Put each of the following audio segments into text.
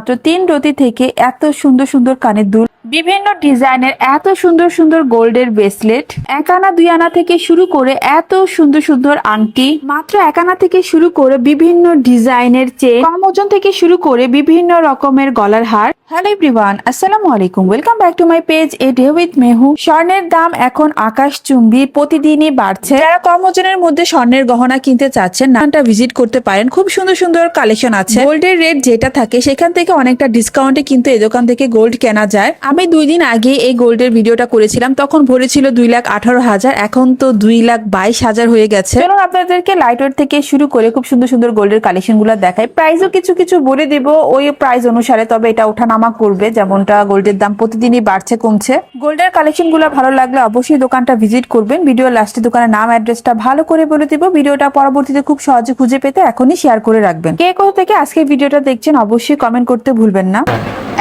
মাত্র 3 রতি থেকে এত সুন্দর সুন্দর কানের দুল, বিভিন্ন ডিজাইনের এত সুন্দর সুন্দর গোল্ডের ব্রেসলেট, 1 আনা 2 আনা থেকে শুরু করে এত সুন্দর সুন্দর আংটি, মাত্র 1 আনা থেকে শুরু করে বিভিন্ন ডিজাইনের চেন, কম ওজন থেকে শুরু করে বিভিন্ন রকমের গলার হার। হ্যালো এভরিওয়ান, আসসালামু আলাইকুম, welcome back to my page a day with Mehu. স্বর্ণের দাম এখন আকাশচুম্বী, প্রতিদিনই বাড়ছে। যারা কম ওজনের মধ্যে স্বর্ণের গহনা কিনতে চাচ্ছেন, নামটা ভিজিট করতে পারেন। খুব সুন্দর সুন্দর কালেকশন আছে। গোল্ডের রেট যেটা থাকে সেখান থেকে অনেকটা ডিসকাউন্টে কিন্তু এই দোকান থেকে গোল্ড কেনা যায়। আমি 2 দিন আগে এই গোল্ডের ভিডিওটা করেছিলাম, তখন ভরে ছিল 2,18,000, এখন তো 2,22,000 হয়ে গেছে। চলুন আপনাদেরকে লাইট ওয়েট থেকে শুরু করে খুব সুন্দর সুন্দর গোল্ডের কালেকশন গুলো দেখাই। প্রাইসও কিছু কিছু বলে দিব ওই প্রাইস অনুসারে, তবে এটা ওঠানামা করবে, যেমনটা গোল্ডের দাম প্রতিদিনই বাড়ছে কমছে। গোল্ডের কালেকশন গুলো ভালো লাগলে অবশ্যই দোকানটা ভিজিট করবেন। ভিডিও লাস্টে দোকানের নাম অ্যাড্রেসটা ভালো করে বলে দিব। ভিডিওটা পরবর্তীতে খুব সহজে খুঁজে পেতে এখনই শেয়ার করে রাখবেন। কে কোথা থেকে আজকে ভিডিওটা দেখছেন অবশ্যই কমেন্ট করতে ভুলবেন না।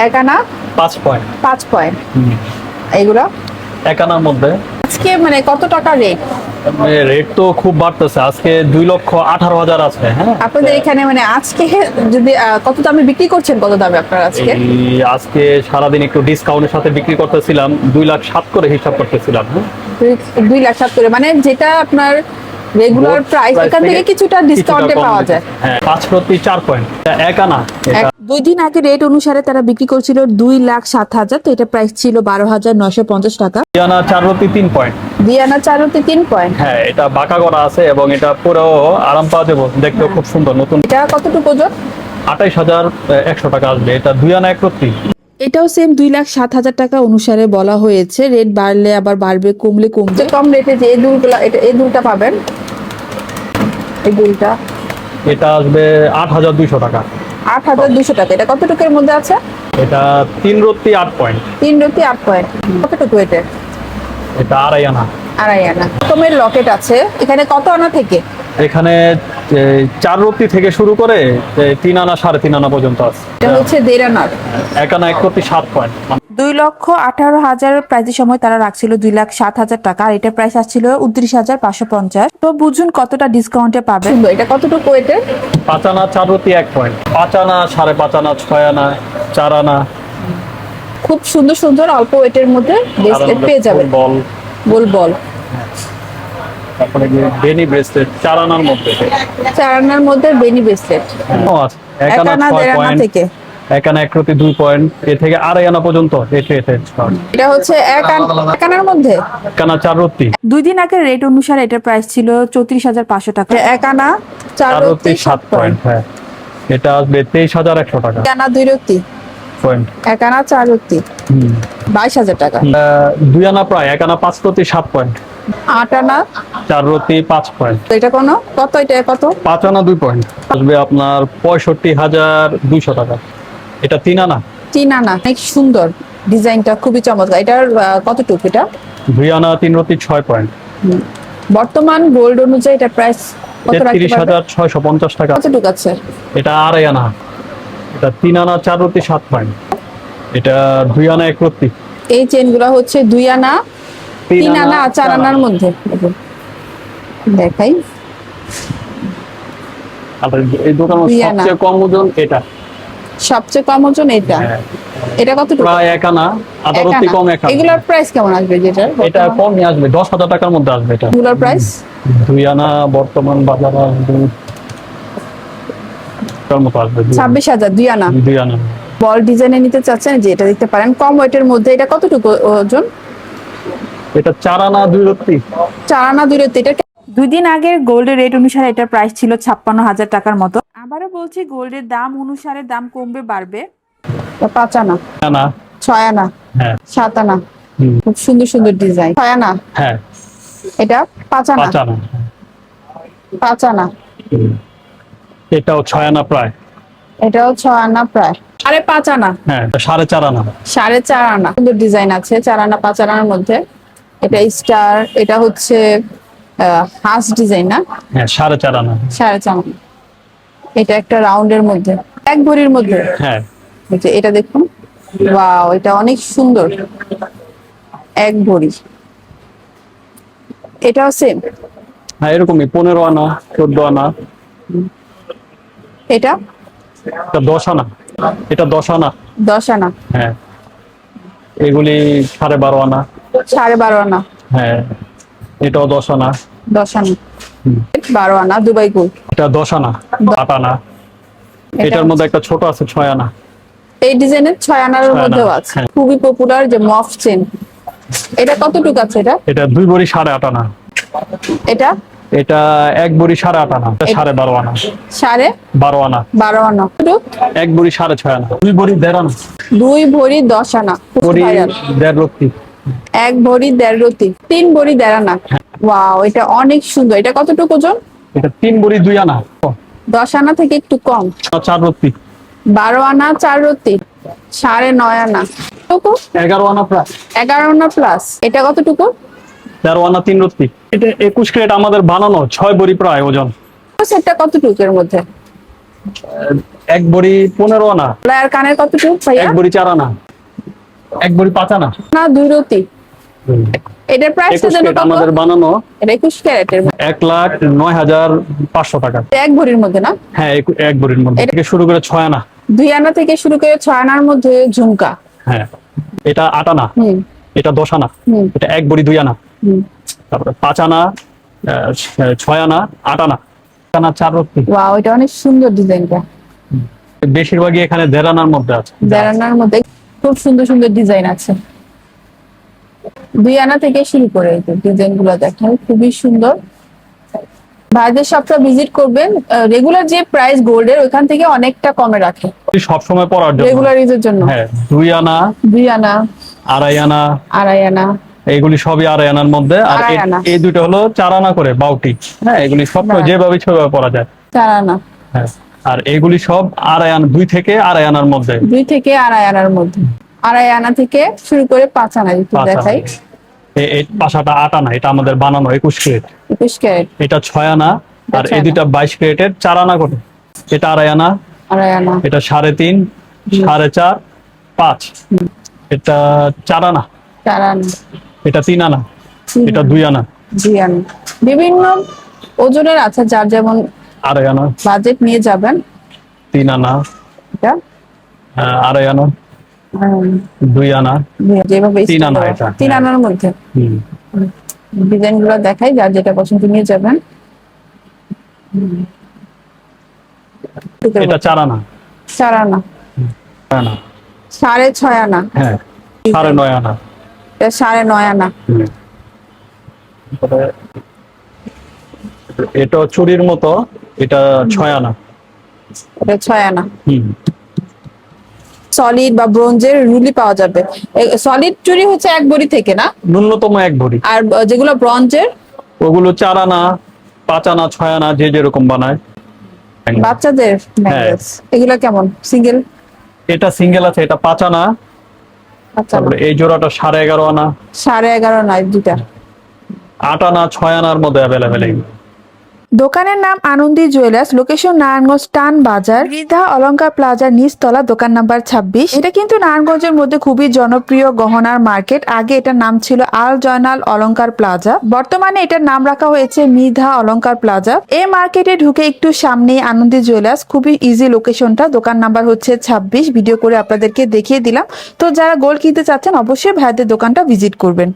1 আনা 5 পয়েন্ট 5 পয়েন্ট এগুলো 1 আনার মধ্যে আজকে মানে কত টাকা রেট? রেট তো খুব বাড়তেছে, আজকে 2,18,000 আছে। হ্যাঁ, আপনাদের এখানে মানে আজকে যদি কত দামে বিক্রি করছেন, কত দামে আপনারা আজকে? আজকে সারাদিন একটু ডিসকাউন্টের সাথে বিক্রি করতেছিলাম, 2,07,000 করে হিসাব করতেছিলাম। 2,07,000 করে, মানে যেটা আপনার রেগুলার প্রাইস এখান থেকে কিছুটা ডিসকাউন্টে পাওয়া যায়। হ্যাঁ, 5 প্রতি 4 পয়েন্ট 1 আনা। 2 দিন আগে রেট অনুসারে তারা বিক্রি করছিল 2,07,000, তো এটা প্রাইস ছিল 12,950 টাকা। 2 আনা 4 প্রতি 3 পয়েন্ট। 2 আনা 4 প্রতি 3 পয়েন্ট। হ্যাঁ, এটা বাঁকা করা আছে এবং এটা পুরো আরাম পাওয়া যাবে, দেখতে খুব সুন্দর। নতুন এটা কতটুকু ওজন? 28,100 টাকা আসবে। এটা 2 আনা 1 প্রতি। এটাও সেম 2,07,000 টাকা অনুসারে বলা হয়েছে। রেট বাড়লে আবার বাড়বে, কমলে কমবে। কম রেটে যে এই দুলগুলো, এই দুলটা পাবেন, এই দুলটা এটা আসবে 8,200 টাকা। 8,200 টাকা। এটা কতটুকুর মধ্যে আছে? এটা 3 রতি 8 পয়েন্ট। 3 রতি 8 পয়েন্ট। কতটুকু এটা? এটা 2.5 আনা। 2.5 আনা। রকমের লকেট আছে এখানে। কত আনা থেকে? এখানে 4 রতি থেকে শুরু করে 3 আনা 3.5 আনা পর্যন্ত আছে। এটা হচ্ছে 1.5 আনার। 1 আনা 1 প্রতি 7 পয়েন্ট। 2,18,000 প্রাইসের সময় তারা রাখছিল 2,07,000 টাকা, আর এটা প্রাইস আসছিল 29,550। তো বুঝুন কতটা ডিসকাউন্টে পাবেন। এটা কতটুকু এটা? 5 আনা 4 রতি 1 পয়েন্ট। 5 আনা 5.5 আনা 6 আনা 4 আনা। খুব সুন্দর সুন্দর অল্প ওয়েটের মধ্যে ব্রেসলেট পেয়ে যাবেন। বল বল তারপরে বেনি ব্রেসলেট 4 আনার মধ্যে। 4 আনার মধ্যে বেনি ব্রেসলেট। 1 আনা 6 পয়েন্ট থেকে 1 আনা 1 প্রতি 2 পয়েন্ট, এ থেকে 2.5 আনা পর্যন্ত এতে এটা হচ্ছে 1 আনার মধ্যে 1 আনা 4 রতি। 2 দিন আগে রেট অনুসারে এটার প্রাইস ছিল 34,500 টাকা। 1 আনা 4 রতি 7 পয়েন্ট। হ্যাঁ, এটা আসবে 23,100 টাকা। 1 আনা 2 রতি পয়েন্ট। 1 আনা 4 রতি 22,000 টাকা। 2 আনা প্রায় 1 আনা 5 প্রতি 7 পয়েন্ট। 8 আনা 4 রতি 5 পয়েন্ট। তো এটা কত? এটা কত? 5 আনা 2 পয়েন্ট আসবে আপনার 65,200 টাকা। এটা 3 আনা। 3 আনা। অনেক সুন্দর ডিজাইনটা, খুবই চমৎকার। এটার কতটুকু? এটা 2 আনা 3 রতি 6 পয়েন্ট। বর্তমান গোল্ড অনুযায়ী এটা প্রাইস কত রাখতে পারবেন? 33,650 টাকা। কতটুকু আছে? এটা 2.5 আনা। এটা 3 আনা 4 রতি 7 পয়েন্ট। এটা 2 আনা 1 রতি। এই চেনগুলো হচ্ছে 2 আনা 3 আনা আর 4 আনার মধ্যে। দেখাই, আর এই দোকানের 2 আনা। সবচেয়ে কম ওজন এটা। সবচেয়ে কম ওজন এটা। হ্যাঁ, এটা কতটুকু? প্রায় 1 আনা, আধা 1 রতি আনা। কম 1 আনা। এগুলোর প্রাইস কেমন আসবে? যেটা এটা কমই আসবে, 10,000 টাকার মধ্যে আসবে। এটা এগুলোর প্রাইস 2 আনা বর্তমান বাজারে আসবে তার মতো আসবে 26,000। 2 আনা 2 আনা। বল ডিজাইনে নিতে চাচ্ছেন যে এটা দেখতে পারেন, কম ওয়েটের মধ্যে। এটা কতটুকু ওজন? এটা 4 আনা 2 রতি। 4 আনা 2 রতি। এটা 2 দিন আগের গোল্ডের রেট অনুসারে এটার প্রাইস ছিল 56,000 টাকার মতো। আবারও বলছি, গোল্ডের দাম অনুসারে দাম কমবে বাড়বে। 5 আনা আনা 6 আনা হ্যাঁ 7 আনা। হুম, খুব সুন্দর সুন্দর ডিজাইন। 6 আনা। হ্যাঁ এটা 5 আনা 5 আনা। 5 আনা। হুম, এটাও 6 আনা প্রায়। এটাও 6 আনা প্রায়। আরে 5 আনা হ্যাঁ, 4.5 আনা। 4.5 আনা। সুন্দর ডিজাইন আছে 4 আনা 5 আনার মধ্যে। এটা স্টার, এটা হচ্ছে হাঁস ডিজাইন না? হ্যাঁ, 4.5 আনা। 4.5 আনা। এটা একটা রাউন্ডের মধ্যে, 1 ভরির মধ্যে। হ্যাঁ, এই যে এটা দেখুন, ওয়াও, এটা অনেক সুন্দর। 1 ভরি। এটাও সেম। হ্যাঁ, এরকমই 15 আনা 14 আনা। এটা 10 আনা। এটা 10 আনা। 10 আনা। হ্যাঁ, এগুলি 12.5 আনা। 12.5 আনা। হ্যাঁ, এটাও 10 আনা। 10 আনা। হুম। 12 আনা দুবাই গোল্ড। এটা 10 আনা। 8 আনা। এটার মধ্যে একটা ছোট আছে 6 আনা। এই ডিজাইনের 6 আনার 6 আনা, মধ্যেও আছে। হ্যাঁ। খুবই পপুলার যে মফ চেন। এটা কতটুকু আছে এটা? এটা 2 ভরি 8.5 আনা। এটা এটা 1 ভরি 8.5 আনা। এটা 12.5 আনা। 12.5 আনা। 12 আনা। 1 ভরি 6.5 আনা। 2 ভরি 1.5 আনা। 2 ভরি 10 আনা। ভরি ভাইরাল। 1.5 রত্তি। 1 ভরি 1.5 রতি। 3 ভরি 1.5 আনা। ওয়াও, এটা অনেক সুন্দর। এটা কতটুকু ওজন? এটা 3 ভরি 2 আনা। 10 আনা থেকে একটু কম। 4 রত্তি। 12 আনা 4 রতি। 9.5 আনা। কতটুকু? 11 আনা প্রায়। 11 আনা প্লাস। এটা কতটুকু? 13 আনা 3 রত্তি। এটা 21 ক্যারেট আমাদের বানানো 6 ভরি প্রায় ওজন। সেটটা কতটুকু এর মধ্যে? 1 ভরি 15 আনা। আর কানের কতটুকু ভাইয়া? 1 ভরি 4 আনা। 1 ভরি 5 আনা। না 2 রতি। এটার প্রাইসটা 21 যেন ক্যারেট কত? আমাদের বানানো এটা 21 ক্যারেটের 1,09,500 টাকা। 1 ভরির মধ্যে না? হ্যাঁ, 1 ভরির মধ্যে থেকে শুরু করে 6 আনা। 2 আনা থেকে শুরু করে 6 আনার মধ্যে ঝুমকা। হ্যাঁ, এটা 8 আনা। হুম এটা 10 আনা। হুম এটা 1 ভরি 2 আনা। হুম। তারপরে 5 আনা, 6 আনা, 8 আনা। 8 আনা 4 রত্তি। ওয়াও, এটা অনেক সুন্দর ডিজাইনটা। বেশিরভাগই এখানে 1.5 আনার মধ্যে আছে। 1.5 আনার মধ্যে খুব সুন্দর সুন্দর ডিজাইন আছে। 2 আনা থেকে শুরু করে এই ডিজাইন গুলো দেখেন, খুবই সুন্দর। ভাইদের শপটা ভিজিট করবেন। রেগুলার যে প্রাইস গোল্ডের ওইখান থেকে অনেকটা কমে রাখে সব সময় পরার জন্য। রেগুলার ইউজের জন্য। হ্যাঁ, 2 আনা, 2 আনা, 2.5 আনা, 2.5 আনা। এইগুলি সবই 2.5 আনার মধ্যে। আর 2.5 আনা। এই দুটো হলো 4 আনা করে বাউটি। হ্যাঁ, এগুলি সব বাহ। যেভাবে সেভাবে পরা যায়। 4 আনা। হ্যাঁ, আর এগুলি সব 2.5 আনা, 2 থেকে 2.5 আনার মধ্যে। 2 থেকে 2.5 আনার মধ্যে। 2.5 আনা থেকে শুরু করে 5 আনা যদি 5 আনা। দেখাই। এই পাশাটা 8 আনা, এটা আমাদের বানানো 21 ক্যারেট। 21 ক্যারেট। এটা 6 আনা। আর এই দুটা 22 ক্যারেটের 4 আনা করে। এটা 2.5 আনা। 2.5 আনা। এটা 3.5, 4.5, 5। এটা 4 আনা। 4 আনা। এটা 3 আনা। এটা 2 আনা। 2 আনা। বিভিন্ন ওজনের আছে, যার যেমন 2.5 আনা। বাজেট নিয়ে যাবেন। 3 আনা। এটা 2.5 আনা। 2 আনা। যেভাবে 3 আনা এটা। 3 আনার মধ্যে হুম। ডিজাইন গুলো দেখাই, যার যেটা পছন্দ নিয়ে যাবেন। এটা 4 আনা। 4 আনা। 4 আনা। 6.5 আনা। হ্যাঁ, 9.5 আনা। এটা 9.5 আনা। হুম। তারপরে এটা চুরির মতো, এটা 6 আনা। এটা 6 আনা। হুম। সলিড বা ব্রোঞ্জের রুলি পাওয়া যাবে। সলিড চুরি হচ্ছে 1 ভরি থেকে না? ন্যূনতম 1 ভরি। আর যেগুলো ব্রোঞ্জের ওগুলো 4 আনা, 5 আনা, 6 আনা, যে যেরকম বানায়। বাচ্চাদের necklace, এগুলো কেমন? সিঙ্গেল? এটা সিঙ্গেল আছে, এটা 5 আনা। আচ্ছা, তারপরে এই জোড়াটা 11.5 আনা। 11.5 নাই দুটা। 8 আনা, 6 আনার মধ্যে অ্যাভেলেবেল। দোকানের নাম আনন্দী জুয়েলার্স, লোকেশন নারায়ণগঞ্জ টান বাজার, বৃদ্ধা অলংকার প্লাজার নিচতলা, দোকান নাম্বার 26। এটা কিন্তু নারায়ণগঞ্জের মধ্যে খুবই জনপ্রিয় গহনার মার্কেট। আগে এটার নাম ছিল আল জয়নাল অলংকার প্লাজা, বর্তমানে এটার নাম রাখা হয়েছে মৃধা অলংকার প্লাজা। এই মার্কেটে ঢুকে একটু সামনে আনন্দী জুয়েলার্স, খুবই ইজি লোকেশনটা। দোকান নাম্বার হচ্ছে 26, ভিডিও করে আপনাদেরকে দেখিয়ে দিলাম। তো যারা গোল্ড কিনতে চাচ্ছেন অবশ্যই ভাইদের দোকানটা ভিজিট করবেন।